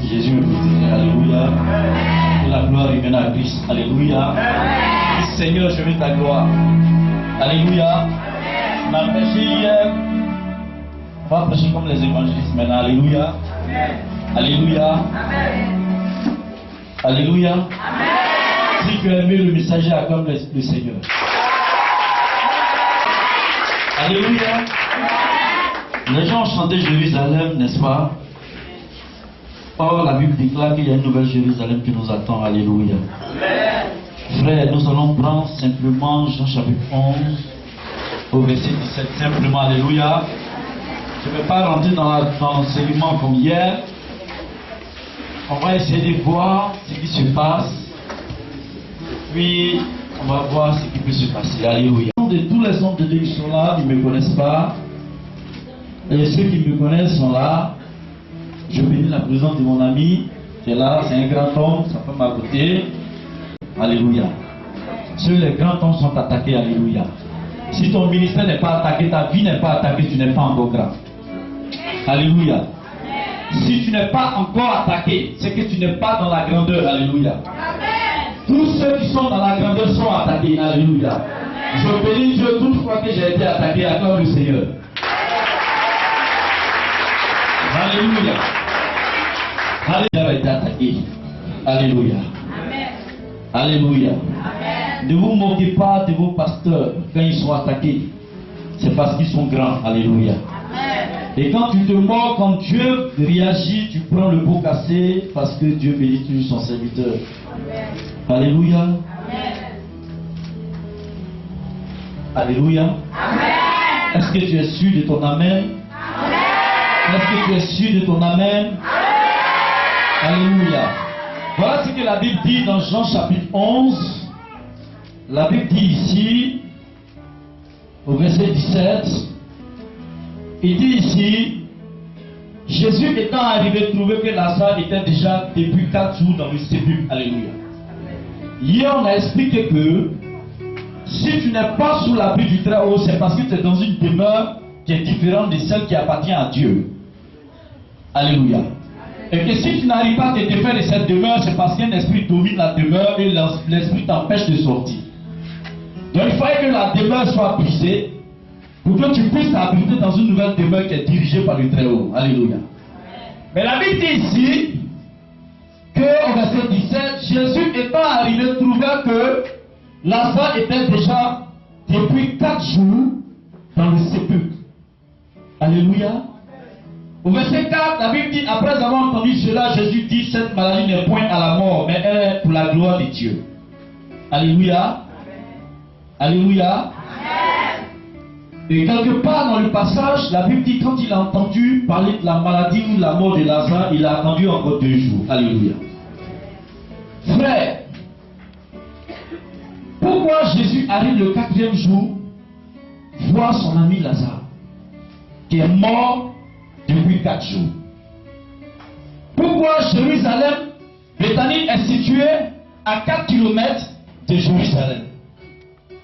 Jésus, alléluia. Que la gloire revienne à Christ, alléluia. Seigneur, je veux ta gloire, alléluia. On a prêché hier, on va prêcher comme les évangélistes maintenant, alléluia. Alléluia. Alléluia. Si tu as aimé le messager, acclame le Seigneur. Alléluia. Les gens ont chanté Jérusalem, n'est-ce pas? Or, la Bible déclare qu'il y a une nouvelle Jérusalem qui nous attend. Alléluia. Frère, nous allons prendre simplement Jean chapitre 11 au verset 17. Simplement, alléluia. Je ne vais pas rentrer dans l'enseignement comme hier. On va essayer de voir ce qui se passe. Puis, on va voir ce qui peut se passer. Alléluia. De tous les hommes de Dieu qui sont là, ils ne me connaissent pas. Et ceux qui me connaissent sont là. Je bénis la présence de mon ami. C'est là, c'est un grand homme, sa femme à côté. Alléluia. Seuls les grands hommes sont attaqués. Alléluia. Si ton ministère n'est pas attaqué, ta vie n'est pas attaquée, tu n'es pas encore grand. Alléluia. Si tu n'es pas encore attaqué, c'est que tu n'es pas dans la grandeur. Alléluia. Tous ceux qui sont dans la grandeur sont attaqués. Alléluia. Je bénis Dieu toutefois que j'ai été attaqué à cause du Seigneur. Alléluia. Alléluia a été attaqué. Alléluia. Alléluia. Ne vous moquez pas de vos pasteurs quand ils sont attaqués. C'est parce qu'ils sont grands. Alléluia. Et quand tu te moques, quand Dieu réagit, tu prends le pot cassé parce que Dieu bénit toujours son serviteur. Alléluia. Alléluia. Est-ce que tu es sûr de ton amen? Est-ce que tu es sûr de ton amen? Alléluia. Voilà ce que la Bible dit dans Jean chapitre 11. La Bible dit ici, au verset 17, il dit ici, Jésus étant arrivé, trouvait que Lazare était déjà depuis 4 jours dans le sépulcre. Alléluia. Hier, on a expliqué que si tu n'es pas sous l'abri du Très-Haut, c'est parce que tu es dans une demeure qui est différente de celle qui appartient à Dieu. Alléluia. Et que si tu n'arrives pas à te défaire de cette demeure, c'est parce qu'un esprit domine la demeure et l'esprit t'empêche de sortir. Donc il fallait que la demeure soit brisée pour que tu puisses t'habiter dans une nouvelle demeure qui est dirigée par le Très-Haut. Alléluia. Mais la Bible dit ici que au verset 17, Jésus étant arrivé trouva que Lazare était déjà depuis 4 jours dans le sépulcre. Alléluia. Au verset 4, la Bible dit, après avoir entendu cela, Jésus dit, cette maladie n'est point à la mort, mais elle est pour la gloire de Dieu. Alléluia. Alléluia. Et quelque part dans le passage, la Bible dit, quand il a entendu parler de la maladie ou de la mort de Lazare, il a attendu encore 2 jours. Alléluia. Frère, pourquoi Jésus arrive le 4e jour voir son ami Lazare, qui est mort depuis 4 jours? Pourquoi Jérusalem, Béthanie est située à 4 km de Jérusalem?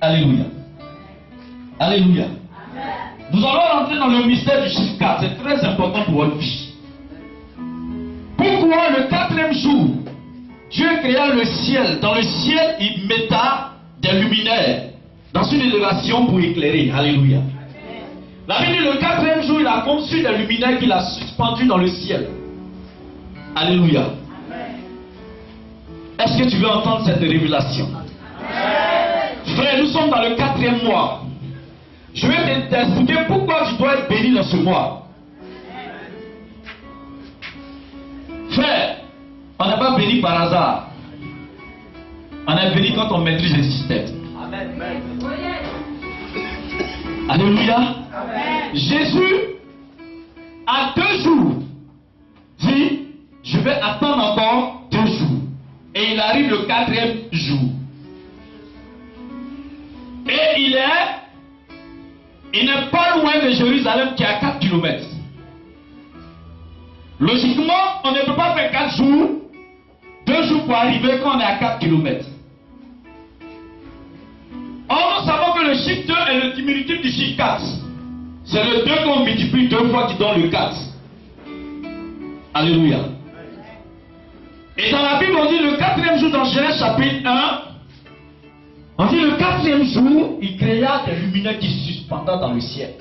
Alléluia. Alléluia. Nous allons rentrer dans le mystère du chiffre 4. C'est très important pour votre vie. Pourquoi le 4e jour, Dieu créa le ciel? Dans le ciel, il metta des luminaires dans une élévation pour éclairer. Alléluia. La Bible dit le 4e jour, il a conçu des luminaires qu'il a suspendus dans le ciel. Alléluia. Est-ce que tu veux entendre cette révélation? Frère, nous sommes dans le 4e mois. Je vais t'expliquer pourquoi tu dois être béni dans ce mois. Frère, on n'est pas béni par hasard. On est béni quand on maîtrise le système. Amen. Alléluia. Amen. Jésus, à 2 jours, dit, je vais attendre encore 2 jours. Et il arrive le 4e jour. Et il n'est pas loin de Jérusalem qui est à 4 km. Logiquement, on ne peut pas faire 4 jours, 2 jours pour arriver quand on est à 4 km. Or, nous savons que le chiffre 2 est le diminutif du chiffre 4. C'est le 2 qu'on multiplie 2 fois qui donne le 4. Alléluia. Et dans la Bible, on dit le 4e jour dans Genèse chapitre 1, on dit le 4e jour, il créa des luminaires qui suspendaient dans le ciel.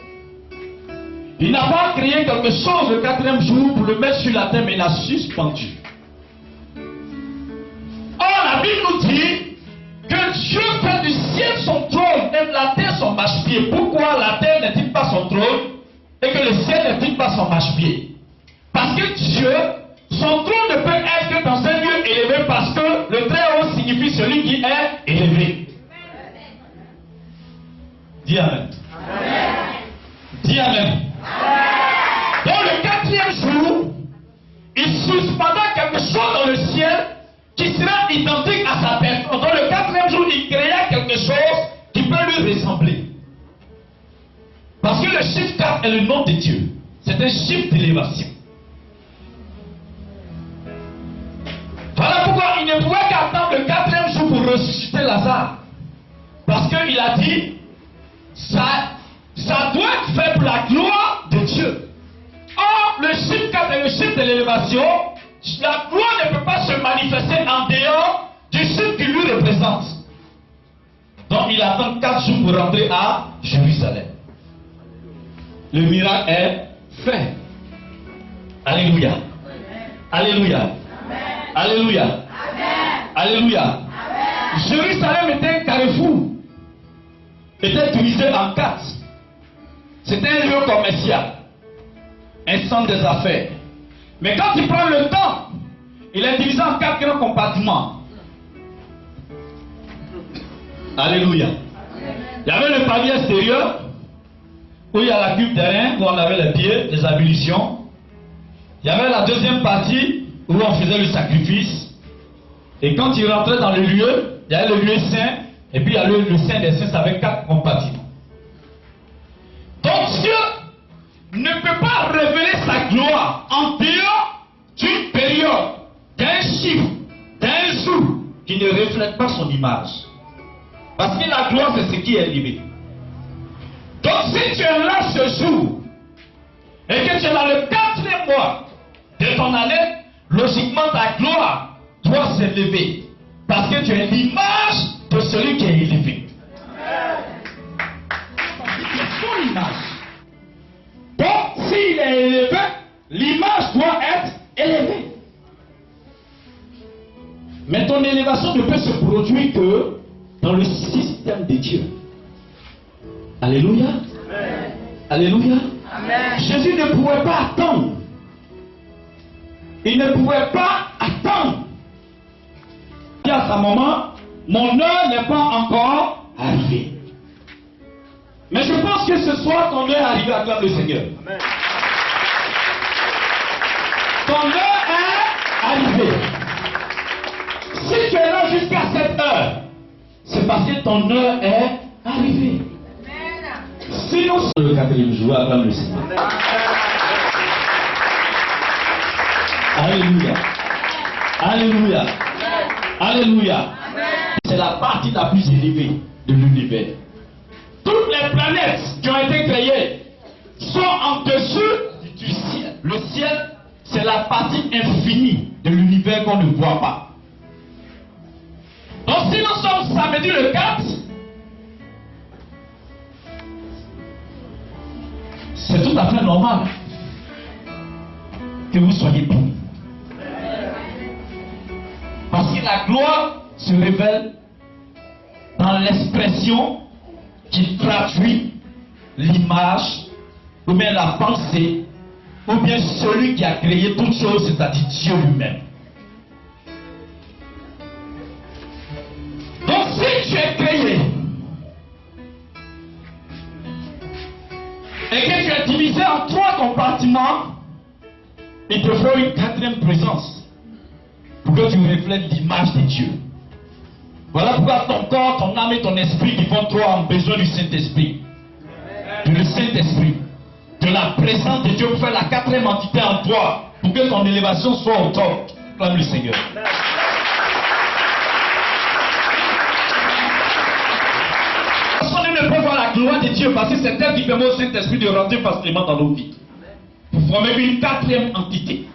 Il n'a pas créé quelque chose le 4e jour pour le mettre sur la terre, mais il l'a suspendu. Or, la Bible nous dit que Dieu fait du ciel son trône et de la terre son marchepied. Pourquoi la terre n'est-il pas son trône et que le ciel n'est-il pas son marchepied? Parce que Dieu, son trône ne peut être que dans un lieu élevé parce que le très haut signifie celui qui est élevé. Dis Amen. Dis Amen. Dans le 4e jour, il suspendait quelque chose dans le ciel qui sera identique à sa personne. Dans le 4e jour, il créa quelque chose qui peut lui ressembler. Parce que le chiffre 4 est le nom de Dieu. C'est un chiffre d'élévation. Voilà pourquoi il ne pouvait qu'attendre le 4e jour pour ressusciter Lazare. Parce qu'il a dit, ça doit être fait pour la gloire de Dieu. Or, le chiffre 4 est le chiffre de l'élévation. La gloire ne peut pas se manifester en dehors du chiffre qui lui représente. Donc il attend 4 jours pour rentrer à Jérusalem. Le miracle est fait. Alléluia. Alléluia. Alléluia. Alléluia. Jérusalem était un carrefour. Était divisé en 4. C'était un lieu commercial. Un centre des affaires. Mais quand il prend le temps, il est divisé en 4 grands compartiments. Alléluia. Il y avait le pavillon extérieur, où il y a la cuve terrain, où on avait les pieds, les ablutions. Il y avait la deuxième partie, où on faisait le sacrifice. Et quand il rentrait dans le lieu, il y avait le lieu saint, et puis il y a le saint des saints avec 4 compartiments. Donc Dieu ne peut pas révéler sa gloire en dehors d'une période, d'un chiffre, d'un jour qui ne reflète pas son image. Parce que la gloire, c'est ce qui est élevé. Donc si tu es là ce jour, et que tu es dans le 4e mois de ton année, logiquement ta gloire doit s'élever. Parce que tu es l'image de celui qui est élevé. C'est son image. Donc, s'il est élevé, l'image doit être élevée. Mais ton élévation ne peut se produire que dans le système de Dieu. Alléluia. Amen. Alléluia. Amen. Jésus ne pouvait pas attendre. Il ne pouvait pas attendre. Il dit à sa maman, mon heure n'est pas encore arrivée. Mais je pense que ce soir, ton heure est arrivée, acclame le Seigneur. Amen. Ton heure est arrivée. Si tu es là jusqu'à cette heure, c'est parce que ton heure est arrivée. Amen. Sinon, c'est le 4e jour, acclame le Seigneur. Alléluia. Alléluia. Alléluia. C'est la partie la plus élevée de l'univers. Toutes les planètes qui ont été créées sont en dessous du ciel. Le ciel, c'est la partie infinie de l'univers qu'on ne voit pas. Donc si nous sommes samedi le 4, c'est tout à fait normal que vous soyez bénis. Parce que la gloire se révèle dans l'expression qui traduit l'image, ou bien la pensée, ou bien celui qui a créé toutes choses, c'est-à-dire Dieu lui-même. Donc si tu es créé, et que tu es divisé en 3 compartiments, il te faut une 4e présence, pour que tu reflètes l'image de Dieu. Voilà pourquoi ton corps, ton âme et ton esprit qui font 3 ont besoin du Saint-Esprit. Du Saint-Esprit. De la présence de Dieu pour faire la 4e entité en toi. Pour que ton élévation soit au top. Acclame le Seigneur. Personne ne peut voir la gloire de Dieu parce que c'est elle qui permet au Saint-Esprit de rentrer facilement dans nos vies. Pour former une 4e entité.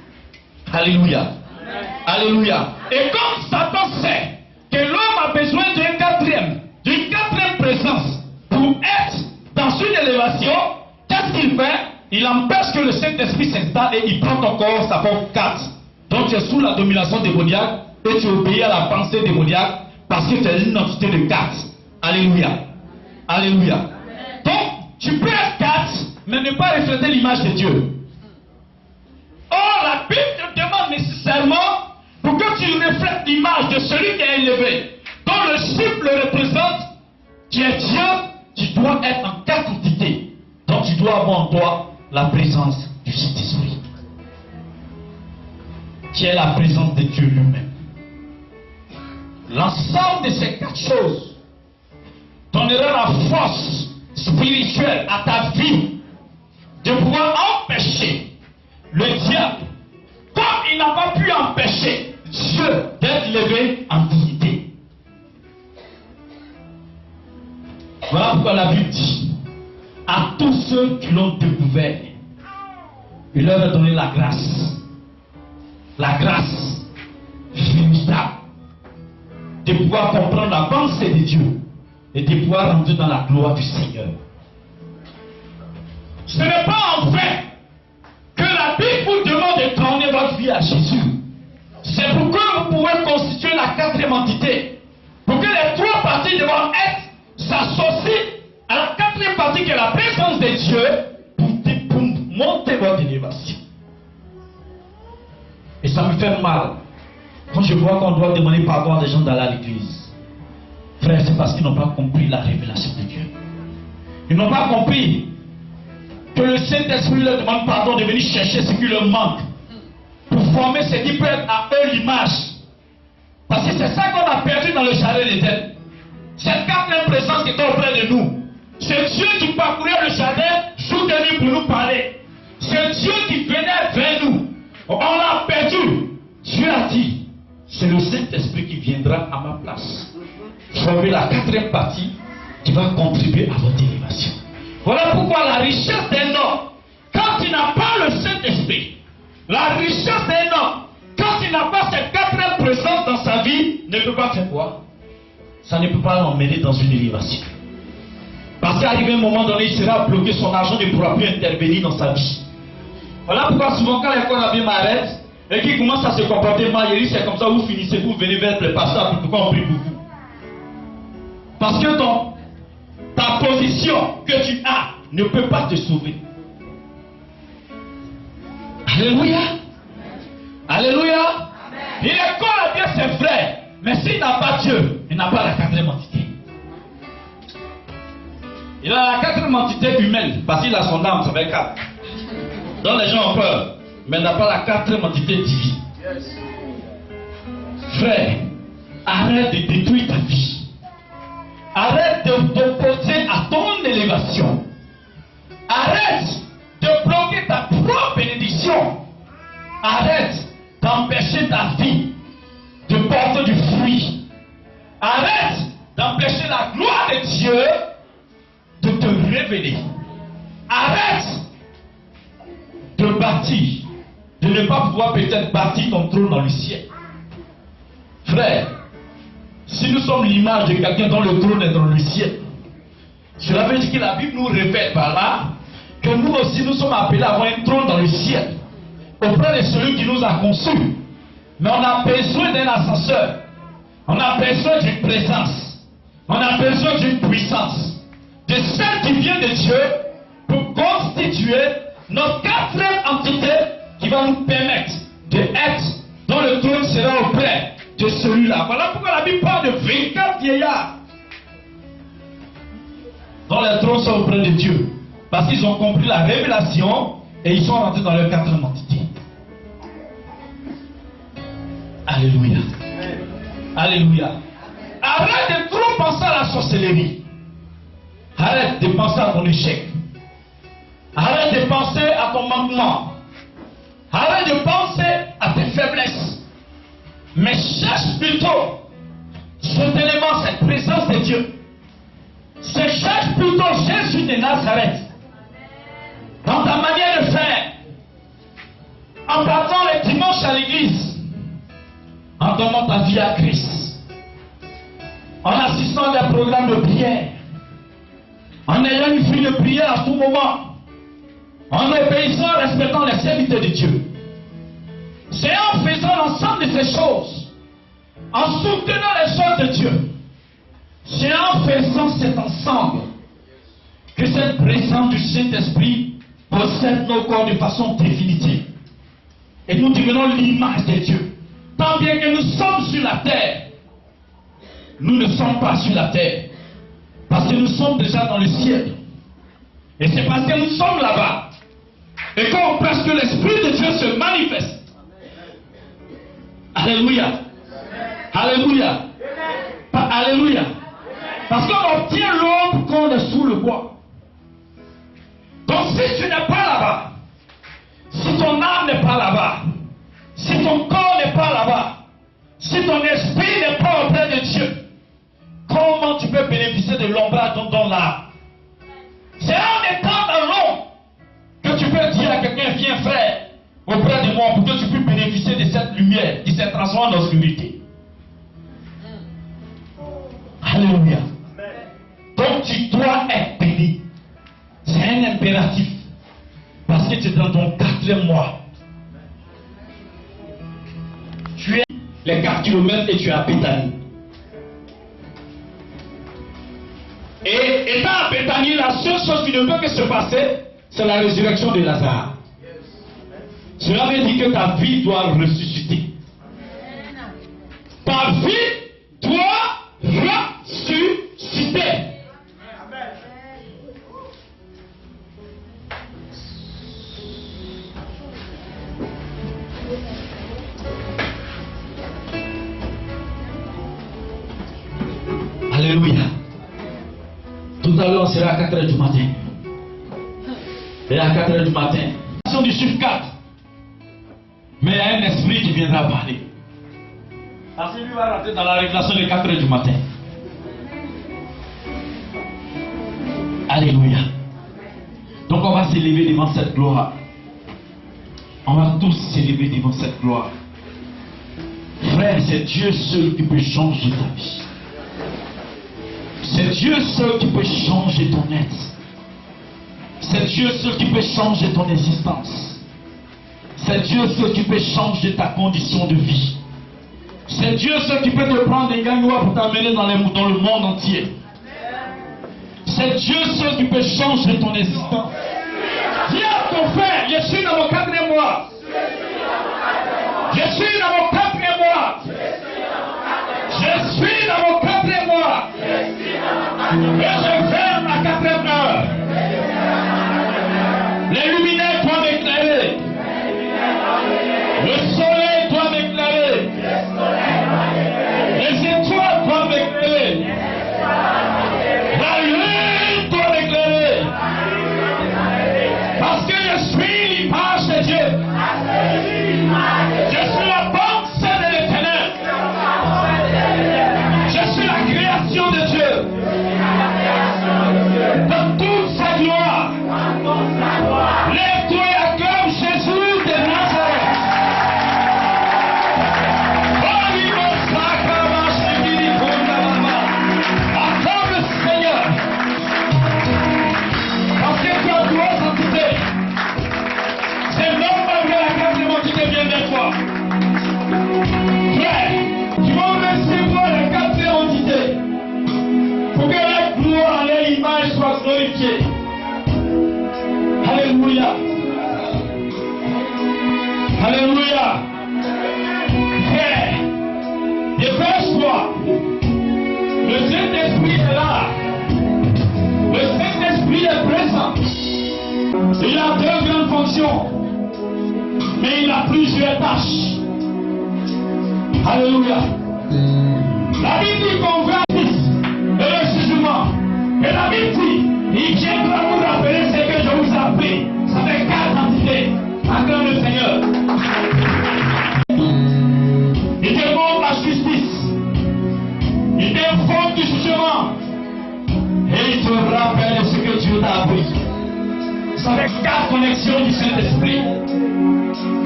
Alléluia. Alléluia. Et comme Satan sait que l'homme a besoin d'une quatrième présence pour être dans une élévation, qu'est-ce qu'il fait? Il empêche que le Saint-Esprit s'installe et il prend ton corps, sa forme 4. Donc tu es sous la domination démoniaque et tu obéis à la pensée démoniaque parce que tu as une entité de 4. Alléluia. Alléluia. Donc tu peux être 4 mais ne pas refléter l'image de Dieu. Or la Bible te demande nécessairement pour que tu reflètes l'image de celui qui est élevé, dont le chiffre le représente, qui est Dieu, tu dois être en 4 entités. Donc tu dois avoir en toi la présence du Saint-Esprit, qui est la présence de Dieu lui-même. L'ensemble de ces 4 choses donnera la force spirituelle à ta vie de pouvoir empêcher le diable, comme il n'a pas pu empêcher Dieu d'être levé en dignité. Voilà pourquoi la Bible dit à tous ceux qui l'ont découvert, il leur a donné la grâce véritable de pouvoir comprendre la pensée de Dieu et de pouvoir rentrer dans la gloire du Seigneur. Ce n'est pas en fait que la Bible vous demande de tourner votre vie à Jésus. C'est pour que vous pouvez constituer la 4e entité. Pour que les 3 parties devront être s'associent à la 4e partie qui est la présence de Dieu pour monter votre élévation. Et ça me fait mal quand je vois qu'on doit demander pardon à des gens dans l'église. Frère, c'est parce qu'ils n'ont pas compris la révélation de Dieu. Ils n'ont pas compris que le Saint-Esprit leur demande pardon de venir chercher ce qui leur manque pour former ce qui peut être à eux l'image. Parce que c'est ça qu'on a perdu dans le jardin d'Éden. Cette 4e présence qui est auprès de nous. C'est Dieu qui parcourait le jardin jour et nuit pour nous parler. C'est Dieu qui venait vers nous. On l'a perdu. Dieu a dit, c'est le Saint-Esprit qui viendra à ma place. Former la 4e partie qui va contribuer à votre élévation. Voilà pourquoi la richesse d'un homme, quand il n'a pas le Saint-Esprit, la richesse d'un homme, quand il n'a pas cette 4e présence dans sa vie, ne peut pas faire quoi? Ça ne peut pas l'emmener dans une élévation. Parce qu'arrivé un moment donné, il sera bloqué, son argent ne pourra plus intervenir dans sa vie. Voilà pourquoi souvent quand l'école a bien m'arrête et qu'il commence à se comporter mal, il dit c'est comme ça, vous finissez, vous venez vers le pasteur, pourquoi on prie pour vous? Parce que ta position que tu as ne peut pas te sauver. Alléluia. Alléluia. Il école a bien ses frères, mais s'il n'a pas Dieu, il n'a pas la 4e entité. Il a la 4e entité humaine, parce qu'il a son âme, ça fait 4. Donc les gens ont peur, mais il n'a pas la 4e entité divine. Frère, arrête de détruire ta vie. Arrête de t'opposer à ton élévation. Arrête de bloquer ta propre bénédiction. Arrête d'empêcher ta vie de porter du fruit. Arrête d'empêcher la gloire de Dieu de te révéler. Arrête de bâtir, de ne pas pouvoir peut-être bâtir ton trône dans le ciel. Frère, si nous sommes l'image de quelqu'un dont le trône est dans le ciel, cela veut dire que la Bible nous révèle par là que nous aussi nous sommes appelés à avoir un trône dans le ciel auprès de celui qui nous a conçus. Mais on a besoin d'un ascenseur, on a besoin d'une présence, on a besoin d'une puissance, de celle qui vient de Dieu pour constituer notre 4e entité qui va nous permettre d'être dont le trône sera auprès de celui-là. Voilà pourquoi la Bible parle de 24 vieillards dont les trônes sont auprès de Dieu. Parce qu'ils ont compris la révélation et ils sont rentrés dans leur 4e entité. Alléluia. Alléluia. Arrête de trop penser à la sorcellerie. Arrête de penser à ton échec. Arrête de penser à ton manquement. Arrête de penser à tes faiblesses. Mais cherche plutôt cet élément, cette présence de Dieu. Cherche plutôt Jésus de Nazareth. Dans ta manière de faire. En partant les dimanches à l'église. en donnant ta vie à Christ, en assistant à des programmes de prière, en ayant une vie de prière à tout moment, en obéissant, en respectant les serviteurs de Dieu. C'est en faisant l'ensemble de ces choses, en soutenant les choses de Dieu, c'est en faisant cet ensemble que cette présence du Saint-Esprit possède nos corps de façon définitive. Et nous devenons l'image de Dieu. Tant bien que nous sommes sur la terre, nous ne sommes pas sur la terre. Parce que nous sommes déjà dans le ciel. Et c'est parce que nous sommes là-bas. Et quand on prêche que l'Esprit de Dieu se manifeste. Alléluia. Alléluia. Alléluia. Parce qu'on obtient l'ombre quand on est sous le bois. Donc si tu n'es pas là-bas, si ton âme n'est pas là-bas, si ton corps n'est pas là-bas, si ton esprit n'est pas auprès de Dieu, comment tu peux bénéficier de l'ombrage dont là? C'est en étant dans l'ombre que tu peux dire à quelqu'un, viens frère, auprès de moi, pour que tu puisses bénéficier de cette lumière qui s'est transformée en obscurité. Alléluia. Donc tu dois être béni. C'est un impératif. Parce que tu es dans ton 4e mois. Tu es les 4 km et tu es à Béthanie. Et étant à Béthanie, la seule chose qui ne peut que se passer, c'est la résurrection de Lazare. Cela veut dire que ta vie doit ressusciter. Ta vie doit ressusciter. Alléluia. Tout à l'heure, on sera à 4 h du matin. Et à 4 h du matin, du chiffre 4. Mais il y a un esprit qui viendra parler. Parce que lui va rentrer dans la révélation de 4 h du matin. Alléluia. Donc on va s'élever devant cette gloire. On va tous s'élever devant cette gloire. Frère, c'est Dieu seul qui peut changer ta vie. C'est Dieu seul qui peut changer ton être. C'est Dieu seul qui peut changer ton existence. C'est Dieu seul qui peut changer ta condition de vie. C'est Dieu seul qui peut te prendre des gagnois pour t'amener dans le monde entier. C'est Dieu seul qui peut changer ton existence. Dis à ton frère, je suis dans mon 4e mois. Je suis dans mon 4e mois. Je suis dans mon 4e mois. Et je ferme à 4e heure. Les luminaires doivent m'éclairer. Le soleil doit m'éclairer. Les étoiles doivent m'éclairer. La lune doit m'éclairer. Parce que je suis l'image de Dieu. Je suis la banque saine de l'Éternel. Je suis la création de Dieu. Dans toute sa gloire. Lève-toi et acclame Jésus de Nazareth. Acclame le Seigneur. Parce que tu as 3 entités. C'est normal que la 4e entité vienne vers toi. Frère, tu vas recevoir la 4e entité. Pour que la gloire et l'image soient glorifiées. Alléluia. Alléluia. Frère, dépêche-toi. Le Saint-Esprit est là. Le Saint-Esprit est présent. Il a 2 grandes fonctions. Mais il a plusieurs tâches. Alléluia. La Bible dit qu'on veut et le jugement. Et la Bible dit, il viendra vous rappeler ce que je vous ai appris. Ça fait 4 entités. Acclame le Seigneur. Il te montre la justice. Il t'informe du jugement. Et il te rappelle ce que Dieu t'a appris. Ça fait 4 connexions du Saint-Esprit.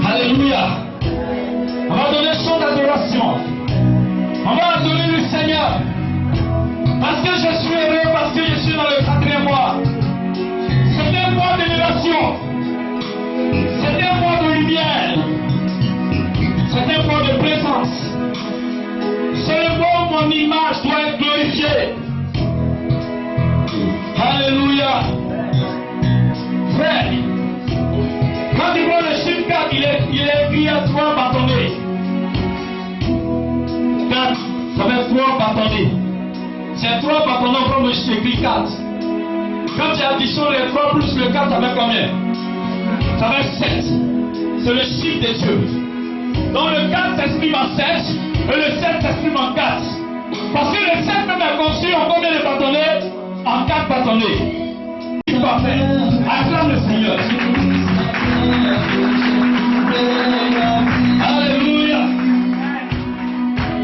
Alléluia. On va donner son d'adoration. son image doit être glorifiée. Alléluia. Frère, quand tu vois le chiffre 4, il est écrit à 3 bâtonnets. 4, ça va être 3 bâtonnets. C'est 3 bâtonnets comme le chiffre écrit 4. Quand tu additionnes les 3 plus le 4, ça fait combien? Ça fait 7. C'est le chiffre de Dieu. Donc le 4 s'exprime en 7 et le 7 s'exprime en 4. Parce que le 7 même est construit en combien de bâtonnets? En 4 bâtonnets. Il va faire. Acclame le Seigneur. Alléluia.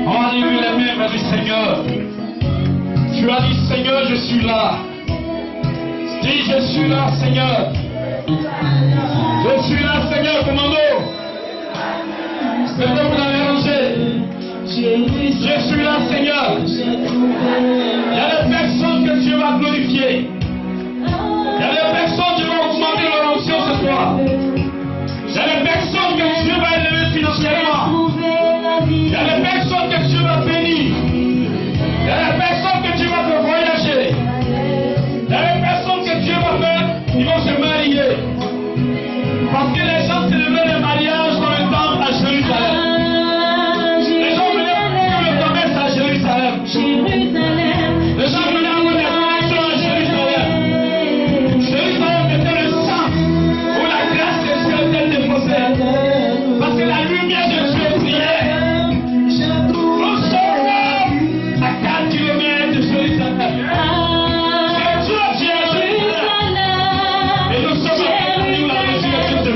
On va lever les mains vers le Seigneur. Tu as dit, Seigneur, je suis là. Dis, je suis là, Seigneur. Je suis là, Seigneur, commando. C'est là vous allez ranger. Je suis là, Seigneur. Il y a des personnes que Dieu va glorifier. Il y a des personnes qui vont augmenter leur onction ce soir. Il y a des personnes que Dieu va élever financièrement. Il y a des personnes que Dieu va bénir. Il y a des personnes que Dieu va faire voyager. Il y a des personnes que Dieu va faire, ils vont se marier. Parce que les gens célébraient le mariage dans le temple à Jérusalem. Les gens venaient pour le commerce à Jérusalem. Les gens venaient avoir des relations à Jérusalem. Jérusalem était le centre où la grâce de Dieu était déposée. Parce que la lumière de Dieu brillait. Nous sommes à 4 km de Jérusalem. C'est Dieu qui est à Jérusalem. Et nous sommes à 4 km de Jérusalem.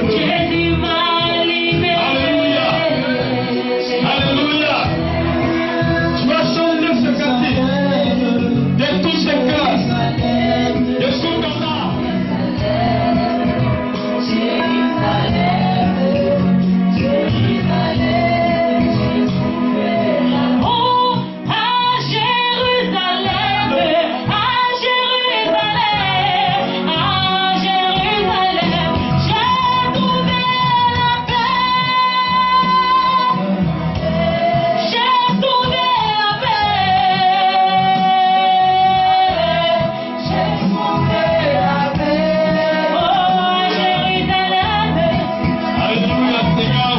Alléluia. Alléluia. Tu vas chanter ce cantique de tous tes cœurs, de tout ton âme. Alléluia, Seigneur.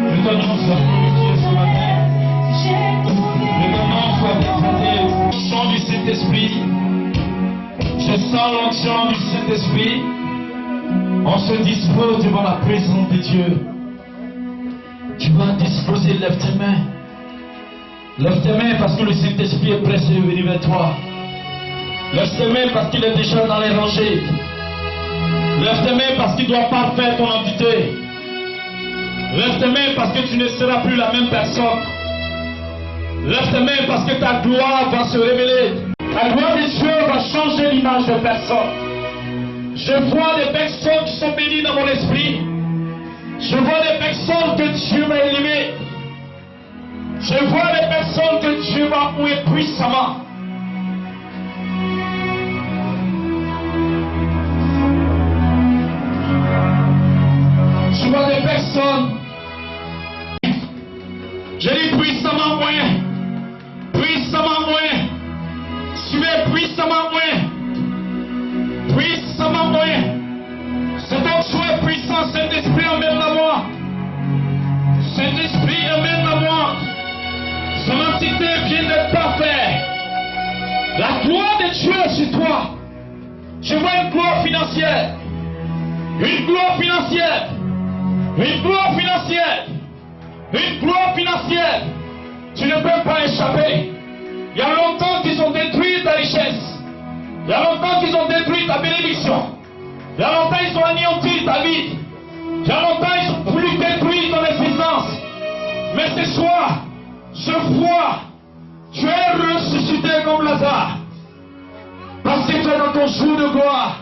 Je t'annonce la glorifier ce matin. Je t'annonce la défendre. L'onction du Saint-Esprit. Je sens l'onction du Saint-Esprit. On se dispose devant la présence de Dieu. Tu vas disposer, lève tes mains. Lève tes mains parce que le Saint-Esprit est pressé de venir vers toi. Lève tes mains parce qu'il est déjà dans les rangées. Lève tes mains parce qu'il doit parfaire ton entité. Lève tes mains parce que tu ne seras plus la même personne. Lève tes mains parce que ta gloire va se révéler. La gloire de Dieu va changer l'image de personne. Je vois des personnes qui sont bénies dans mon esprit. Je vois des personnes que Dieu va élever. Je vois des personnes que Dieu va ouer puissamment. Je vois des personnes. Je dis puissamment moins. Puissamment moins. Suivez puissamment moins. Puissamment moins. C'est donc souhait puissant. Saint-Esprit emmène à moi. Saint-Esprit emmène à moi. Son entité vient d'être parfaite. La gloire de Dieu est sur toi. Je vois une gloire financière. Une gloire financière. Une gloire financière. Une gloire financière. Tu ne peux pas échapper. Il y a longtemps qu'ils ont détruit ta richesse. Il y a longtemps qu'ils ont détruit ta bénédiction. Il y a longtemps ils ont anéanti ta vie. Il y a longtemps ils ont voulu détruire ton existence. Mais ce soir, je vois, tu es ressuscité comme Lazare. Parce que tu es dans ton jour de gloire.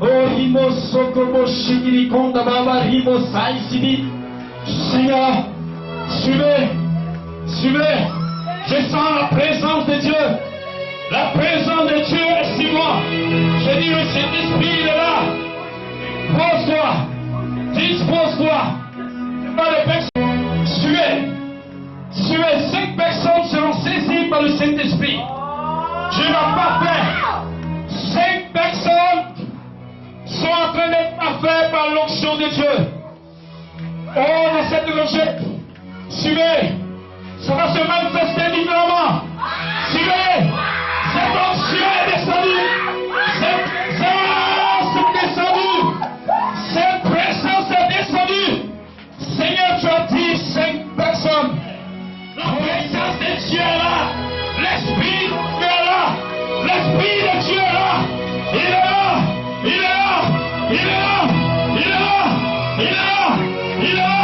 Oh, Rimo Sokomo Shigiri Konda Baba Rimo Saïsidi. Seigneur, suivez, suivez. Je sens la présence de Dieu. La présence de Dieu est sur moi. Je dis, le Saint-Esprit il est là. Pose-toi. Dispose-toi. Pas de personnes. Suivez. Suivez 5 personnes par le Saint-Esprit. Dieu va parfait. 5 personnes sont en train d'être parfaites par l'onction de Dieu. Oh, dans cette logique, suivez, ça va se manifester différemment. Suivez, cette onction est descendue. Cette grâce est descendue. Cette présence est descendue. Seigneur, tu as dit 5 personnes. La présence de Dieu est là. L'Esprit de Dieu est là. L'Esprit de Dieu est là. Il est là. Il est là. Il est là. Il est là. Il est là. Il est là.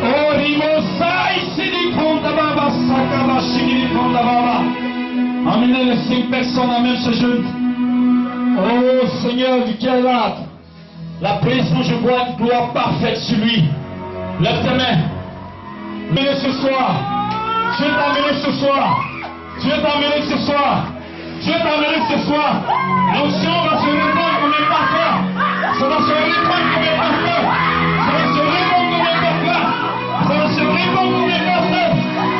Oh, Rimosai, Silicon, Baba, Sakaba, Silicon, Baba. Amenez les 5 personnes à même ce jeune. Oh, Seigneur, du cœur là. La présence, je vois une gloire parfaite sur lui. Lève tes mains. Venez ce soir. Dieu t'a amené ce soir. Dieu t'a amené ce soir. Dieu t'a amené ce soir. L'onction va se répandre comme un parfum. Ça va se répandre comme un parfum. Ça va se répandre comme un parfum. Ça va se répandre comme un parfum.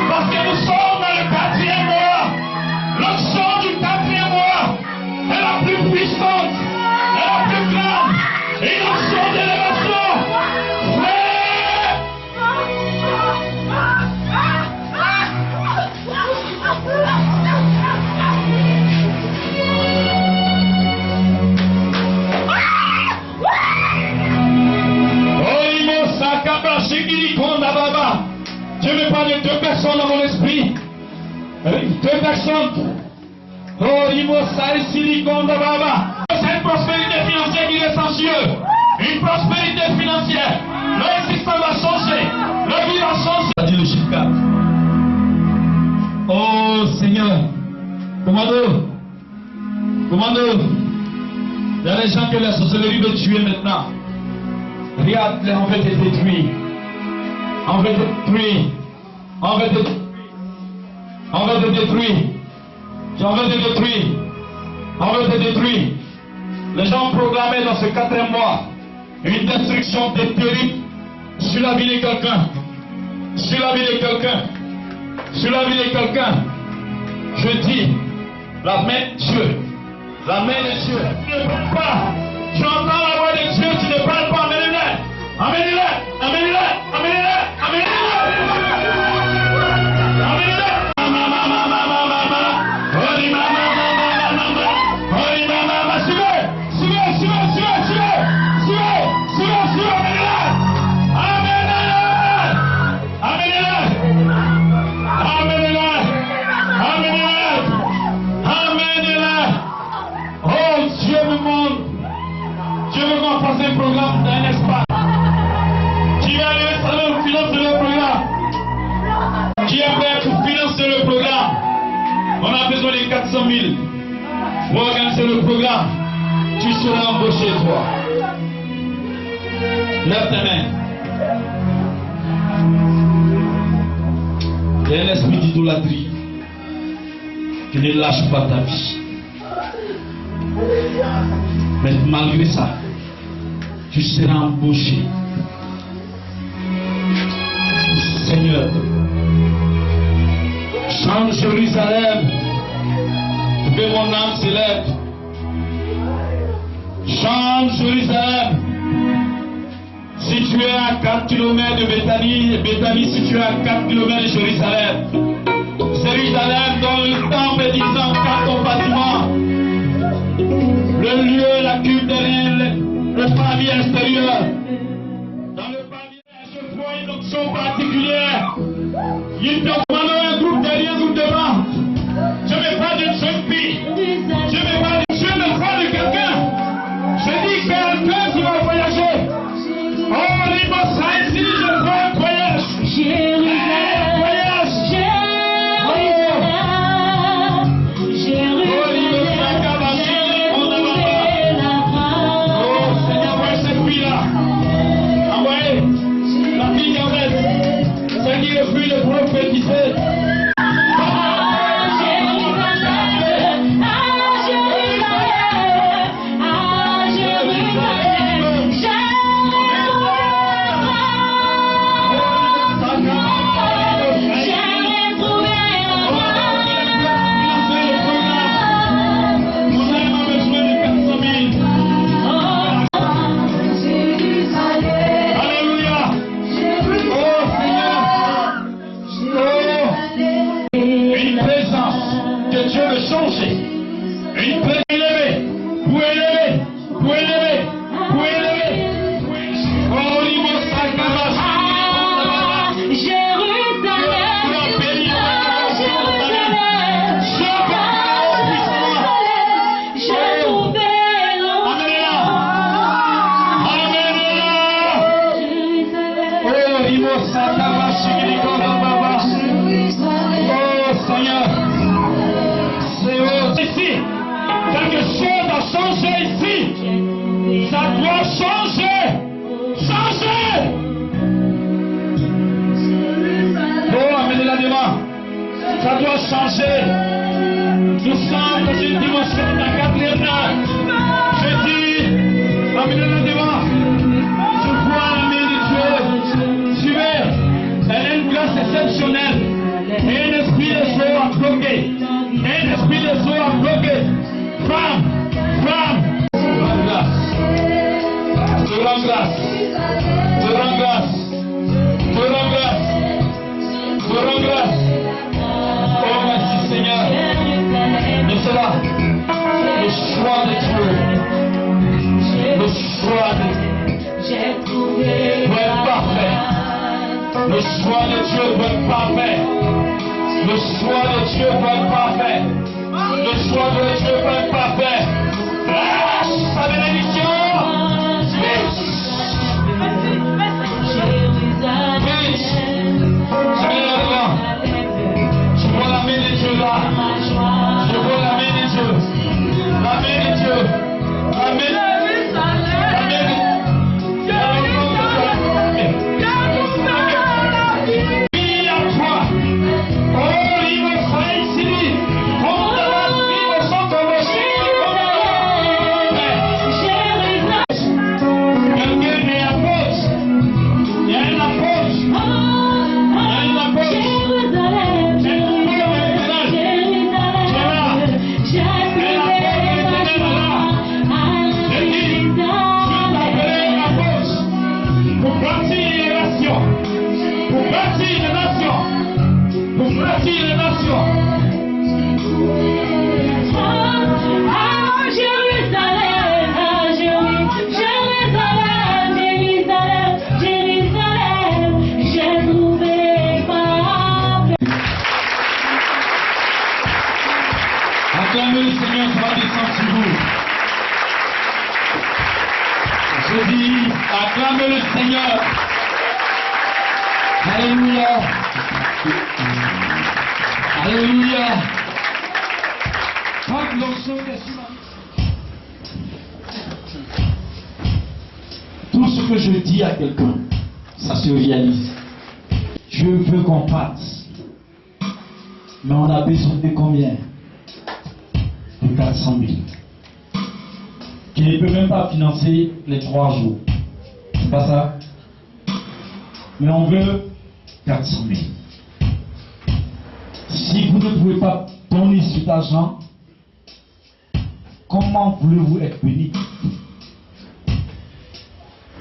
Parce que nous sommes dans le 4e mois. L'onction du 4e mois est la plus puissante, est la plus grande. Et l'onction d'élévation. Je vais parler de 2 personnes dans mon esprit. 2 personnes. Oh, c'est une prospérité financière qui est sans Dieu. Une prospérité financière. Leur existence va changer. Leur vie va changer. Ça dit le chiffre 4. Oh Seigneur. Commando. Il y a des gens que la sorcellerie veut tuer maintenant. Regarde, on veut te détruire. On veut te détruire. On veut te détruire. Les gens programmaient dans ce 4e mois une destruction terrible sur la vie de quelqu'un. Sur la vie de quelqu'un. Je dis, la main de Dieu. La main de Dieu. Tu ne parles pas. Tu entends la voix de Dieu, tu ne parles pas. Amenez-le. Amenez-le. Un programme d'un espace qui va aller financer le programme, qui est prêt pour financer le programme. On a besoin de 400 000 pour organiser le programme. Tu seras embauché, toi. Lève tes mains. Il y a un esprit d'idolâtrie qui ne lâche pas ta vie. Mais malgré ça, tu seras embauché. Seigneur, change Jérusalem, que mon âme s'élève. Change Jérusalem. Si tu es à 4 km de Béthanie, Béthanie située à 4 km de Jérusalem. Jérusalem dont le temple est divisé en 4 compartiments. Le lieu, la cuve derrière, le palier extérieur. Dans le palier, je vois une option particulière. Il te demande un groupe derrière, un groupe devant. Je me parle d'une jeune fille. Je me parle de quelqu'un. Je dis quelqu'un qui va voyager. Oh, les Mossaïs, si je veux un voyage. changer. Nous sommes dans une dimension de la quatrième âge. Je dis, amenez-le devant. Je vois la main de Dieu. Suivez. Elle a une grâce exceptionnelle. Et un esprit de saut à bloquer. Un esprit de saut à bloquer. Femme. De grande grâce. De grande grâce. De grande grâce. De grande grâce. De grande grâce. Oh merci Seigneur. Et c'est là le choix de Dieu. Le choix de Dieu doit être parfait. Le choix de Dieu doit être parfait. Le choix de Dieu doit être parfait. Le choix de Dieu doit être parfait. Lâche sa bénédiction. Je vois la main de Dieu là. Je vois la main de Dieu. La main de Dieu. La main de Dieu. Acclamez le Seigneur, ça va descendre sur vous. Je dis, acclamez le Seigneur. Alléluia. Alléluia. Quand l'onction est sur ma vie. Tout ce que je dis à quelqu'un, ça se réalise. Dieu veut qu'on passe. Mais on a besoin de combien? De 400 000. Qui ne peut même pas financer les 3 jours. C'est pas ça? Mais on veut 400 000. Si vous ne pouvez pas donner cet argent, comment voulez-vous être béni?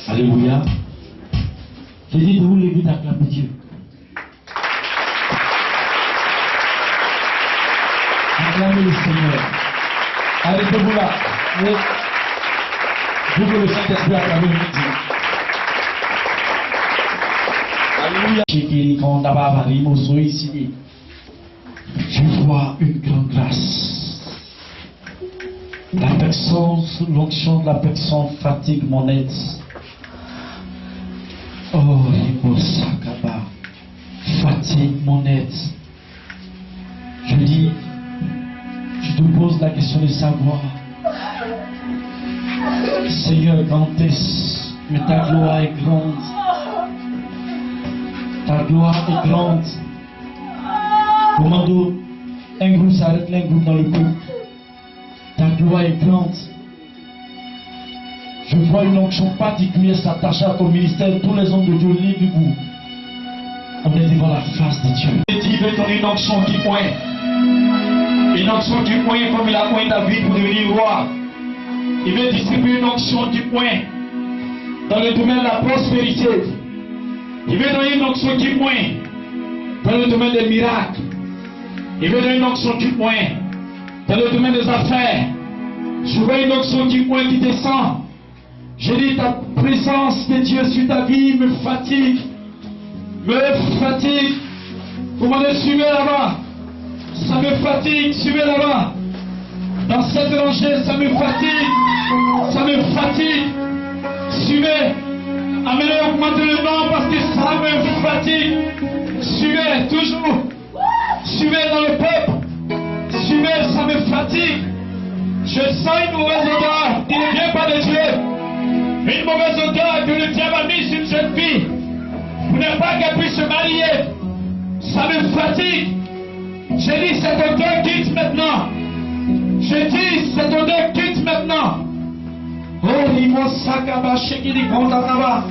Alléluia. J'ai dit de vous lever d'acclamer Dieu. Acclamez le Seigneur. Arrêtez-vous là. Vous que le Saint-Esprit acclame Dieu. Alléluia. Je vois une grande grâce. La personne, sous l'onction de la personne fatigue mon aide. Oh, Sakaba, fatigue mon aide. Je dis, je te pose la question de savoir, Seigneur, grandesse, mais ta gloire est grande. Ta gloire est grande. Commando, un groupe s'arrête, un groupe dans le groupe. Ta gloire est grande. Je vois une onction particulière s'attacher à ton ministère. Tous les hommes de Dieu, levez-vous. On est devant la face de Dieu. Il veut donner une onction qui pointe. Une onction qui pointe comme il a pointé David pour devenir roi. Il veut distribuer une onction qui pointe dans le domaine de la prospérité. Il veut donner une onction qui pointe dans le domaine des miracles. Il veut donner une onction qui pointe dans le domaine des affaires. Je vois une onction qui pointe qui descend. Je dis, ta présence de Dieu sur ta vie me fatigue. Me fatigue. Vous m'avez suivi là-bas. Ça me fatigue. Suivez là-bas. Dans cette rangée, ça me fatigue. Ça me fatigue. Suivez. Amenez, augmentez le nom parce que ça me fatigue. Suivez, toujours. Suivez dans le peuple. Suivez, ça me fatigue. Je sens une mauvaise odeur qui ne vient pas de Dieu. Une mauvaise odeur que le diable a mise sur une jeune fille. Vous n'avez pas qu'elle puisse se marier. Ça me fatigue. J'ai dit cette odeur quitte maintenant. J'ai dit cette odeur quitte maintenant. Oh, Rimo Sakaba Shekiri Kondababa.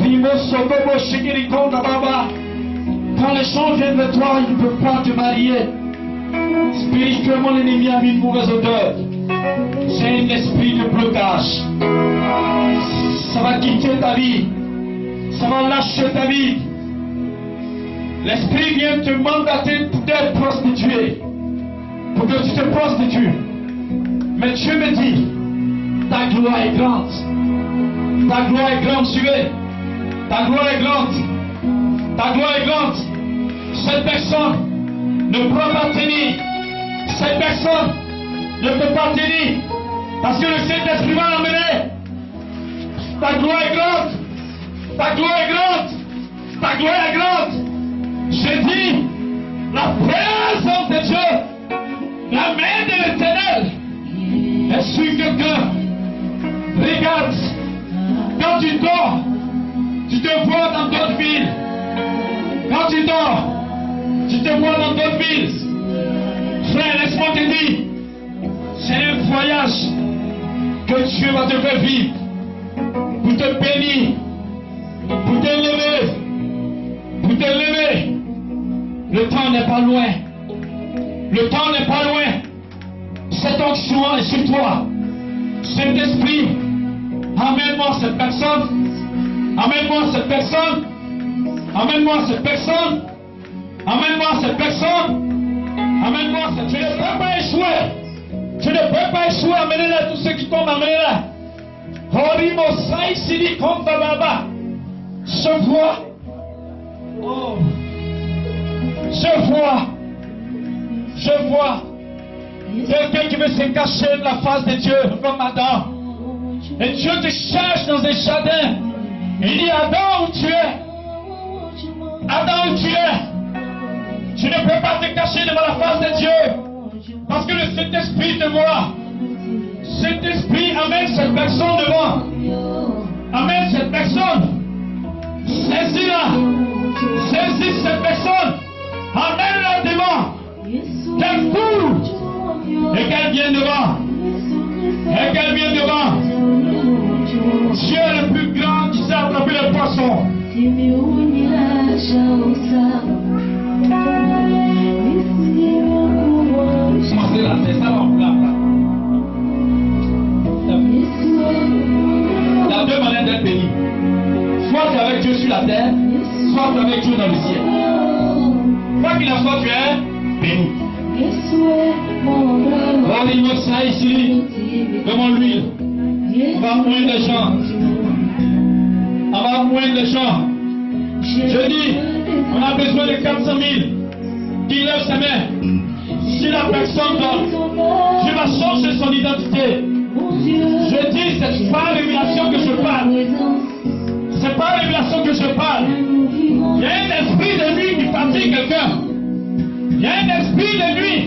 Rimo Sokobo Shekiri Kondababa. Quand les gens viennent de toi, ils ne peuvent pas te marier. Spirituellement, l'ennemi a mis une mauvaise odeur. C'est un esprit de blocage. Ça va quitter ta vie. Ça va lâcher ta vie. L'esprit vient te mandater d'être prostitué. Pour que tu te prostitues. Mais Dieu me dit, ta gloire est grande. Ta gloire est grande, suivez. Ta gloire est grande. Ta gloire est grande. Cette personne ne pourra pas tenir. Cette personne ne peut pas tenir. Parce que le Saint-Esprit va l'emmener. Ta gloire est grande. Ta gloire est grande. Ta gloire est grande. J'ai dit, la présence de Dieu, la main de l'Éternel est sur quelqu'un. Regarde, quand tu dors, tu te vois dans d'autres villes. Quand tu dors, tu te vois dans d'autres villes. Frère, laisse-moi te dire, c'est un voyage que Dieu va te faire vivre pour te bénir, pour te lever, pour te lever. Le temps n'est pas loin. Le temps n'est pas loin. Cette onction est sur toi. Cet esprit, amène-moi cette personne. Amène-moi cette personne. Amène-moi cette personne. Amène-moi cette personne. Amène-moi cette... Je ne peux pas échouer. Je ne peux pas échouer. Amenez-la, tous ceux qui tombent, amenez-la. Horimo Saïsili Konda Baba. Je vois. Oh. Je vois quelqu'un qui veut se cacher de la face de Dieu comme Adam. Et Dieu te cherche dans un jardin. Il dit, Adam, où tu es? Adam, où tu es? Tu ne peux pas te cacher devant la face de Dieu. Parce que le Saint-Esprit te voit. Saint-Esprit amène cette personne devant. Amène cette personne. Saisis-la. Saisis cette personne. Amène-la devant. Qu'elle court. Et qu'elle vienne devant. Et qu'elle vienne devant. Dieu est le plus grand qui sait attraper le poisson. C'est là, c'est ça là. Il y a deux manières d'être béni. Soit tu es avec Dieu sur la terre, soit tu es avec Dieu dans le ciel. Quoi qu'il en soit, tu es béni. Oh, il me ça ici, devant l'huile. On va mourir des gens. On va mourir des gens. Je dis, on a besoin de 400 000 qui lèvent ses mains. Si la personne donne, Dieu va changer son identité. Je dis, c'est pas révélation que je parle. C'est pas révélation que je parle. Il y a un esprit de nuit qui fatigue quelqu'un. Il y a un esprit de nuit.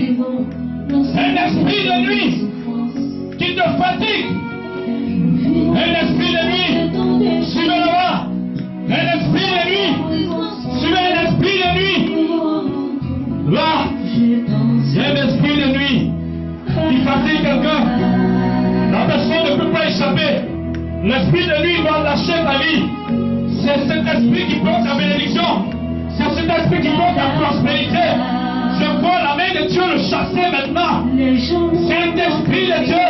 Un esprit de nuit qui te fatigue. Un esprit de nuit. Suivez là-bas. Un esprit de nuit. Suivez un esprit de nuit. Là, il y a un esprit de nuit qui fatigue quelqu'un. La personne ne peut pas échapper. L'esprit de nuit doit lâcher ta vie. C'est cet esprit qui bloque ta bénédiction. C'est cet esprit qui bloque ta prospérité. Je vois la main de Dieu le chasser maintenant. C'est un esprit de Dieu.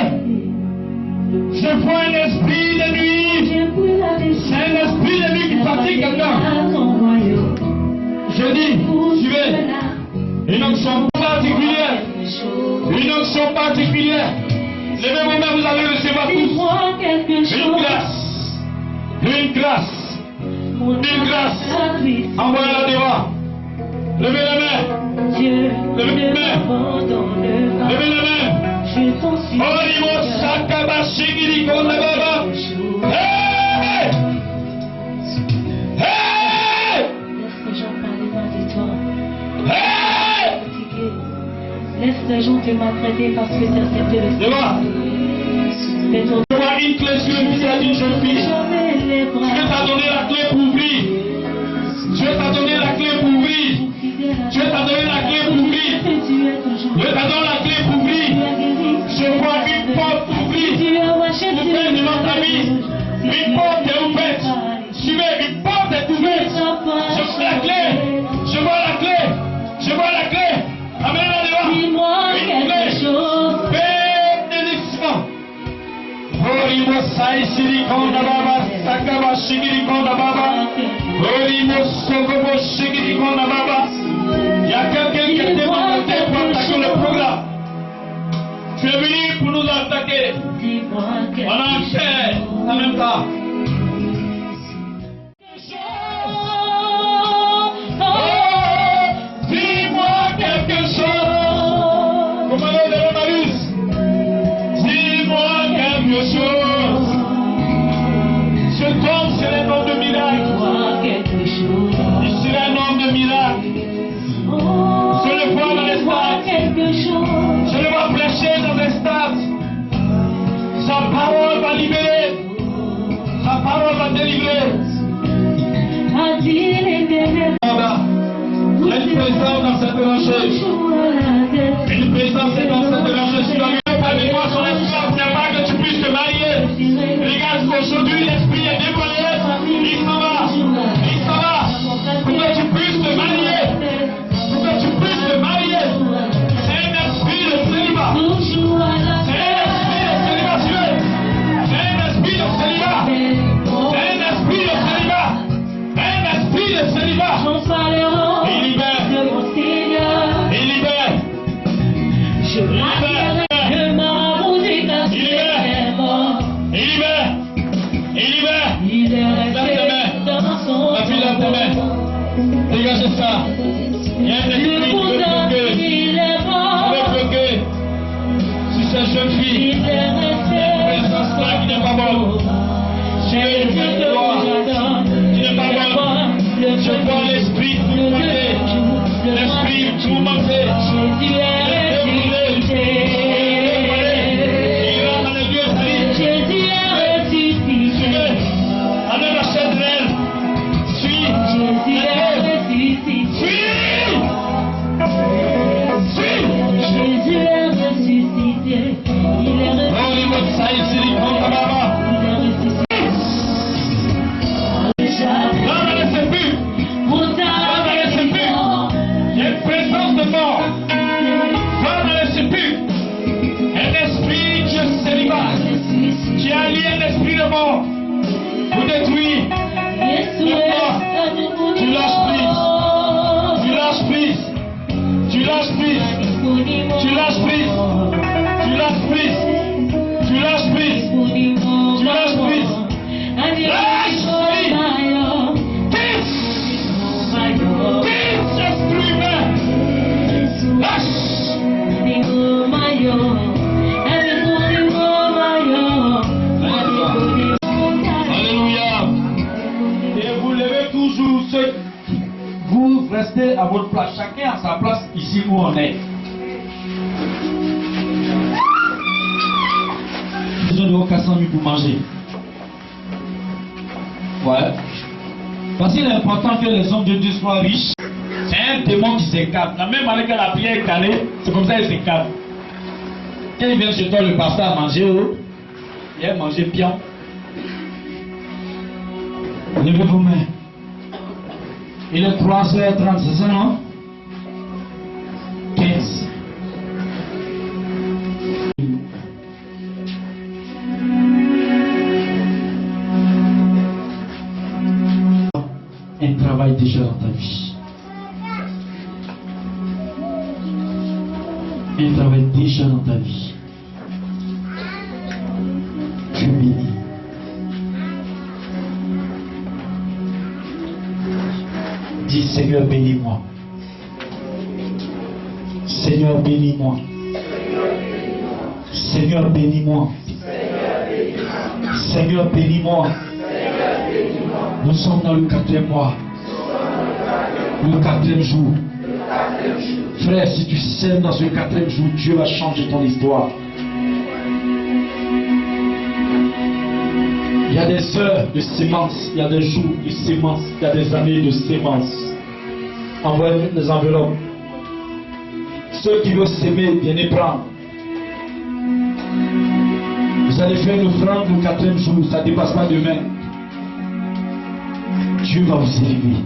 Je vois un esprit de nuit. C'est un esprit de nuit qui fatigue quelqu'un. Je dis, suivez, une onction particulière. Une onction particulière. Levez vos mains, vous allez recevoir tous. Une grâce. Une grâce. Une grâce. Envoyez-la devant. Levez la main. Levez la main. Levez la main. Orimo Sakaba Shigiri Kondababa. Hey! Hey! Hey! Laisse les gens te maltraiter parce que c'est accepté le Devant. Je vois une clé sur le visage d'une jeune fille. Dieu t'a donné la clé pour ouvrir. Dieu t'a donné la clé pour ouvrir. Dieu t'a donné la clé pour ouvrir. chanter. Dis-moi On quelque a fait en même temps. Dis-moi quelque chose. Commandant de l'Emmaüs. Dis-moi quelque chose. Je tombe sur un nom de miracle. Dis-moi quelque chose. Sur un nom de miracle. Je le vois dans les Dis-moi stades. quelque chose. Je le vois prêcher dans les stades. Sa parole va libérer. Sa parole va délivrer. A dit les bébés. Il y a une présence dans cette rangée. Une présence est dans cette rangée. Si tu as avec moi sur l'espoir, c'est pas que tu puisses te marier. Regarde, aujourd'hui, l'esprit est dévoilé. Il s'en va. Il s'en va. Pour que tu puisses te marier. Pour que tu puisses te marier. C'est un esprit de célibat. C'est un esprit de célibataire. C'est un esprit de célibat. C'est un esprit de célibat. Un esprit de célibat. Il libère. Il libère. Je libère. Il libère. Il libère. Il est resté dans son La fille lève tes mains. Dégagez ça. Il y a un esprit qui veut bloquer. il est On mort. veut bloquer. Si cette jeune fille, Il est resté présence là qui n'est pas bonne. Tu es une femme de gloire. Tu n'es pas bonne. Je vois l'esprit tourmenté. L'esprit tourmenté. Jésus est ressuscité. Il rentre dans le lieu esprit. Jésus est ressuscité. Suivez. Allez la chaise réelle. Suis. Jésus est ressuscité. Suis. Suis. Jésus est ressuscité. Il est ressuscité. Oh, les mots de ça ici, les grands camarades. Il est ressuscité. Non, ne laissez plus. Il y a une présence de mort. Va dans le sépulcre. Un esprit qui est célibat, qui a lié un esprit de mort, vous détruit. Tu lâches prise. Tu lâches prise. Tu lâches prise. Tu lâches prise. Tu lâches prise. Tu lâches prise. Tu lâches prise. Lâche prise. Quitte esprit humain. Lâche. Alléluia. Et vous levez toujours ceux. Vous restez à votre place. Chacun à sa place ici où on est. Besoin de vos 400 000 pour manger. Ouais. Parce qu'il est important que les hommes de Dieu soient riches. C'est un démon qui s'écarte. La même année que la prière est calée, c'est comme ça qu'il s'écarte. Quand il vient chez toi, le pasteur a mangé, il a mangé pion. Levez vos mains. Il est 3h30, c'est ça, non? 15. Un travail déjà dans ta vie. Un travail déjà dans ta vie. Tu es béni. Dis Seigneur, bénis-moi. Seigneur, bénis-moi. Seigneur, bénis-moi. Seigneur, bénis-moi. Nous sommes dans le 4e mois. Le 4e jour. Frère, si tu sèmes dans ce 4e jour, Dieu va changer ton histoire. Il y a des heures de sémence, il y a des jours de sémence, il y a des années de sémence. Envoyez les enveloppes. Ceux qui veulent s'aimer, viennent prendre. Vous allez faire une offrande le 4e jour, ça ne dépasse pas demain. Dieu va vous élever.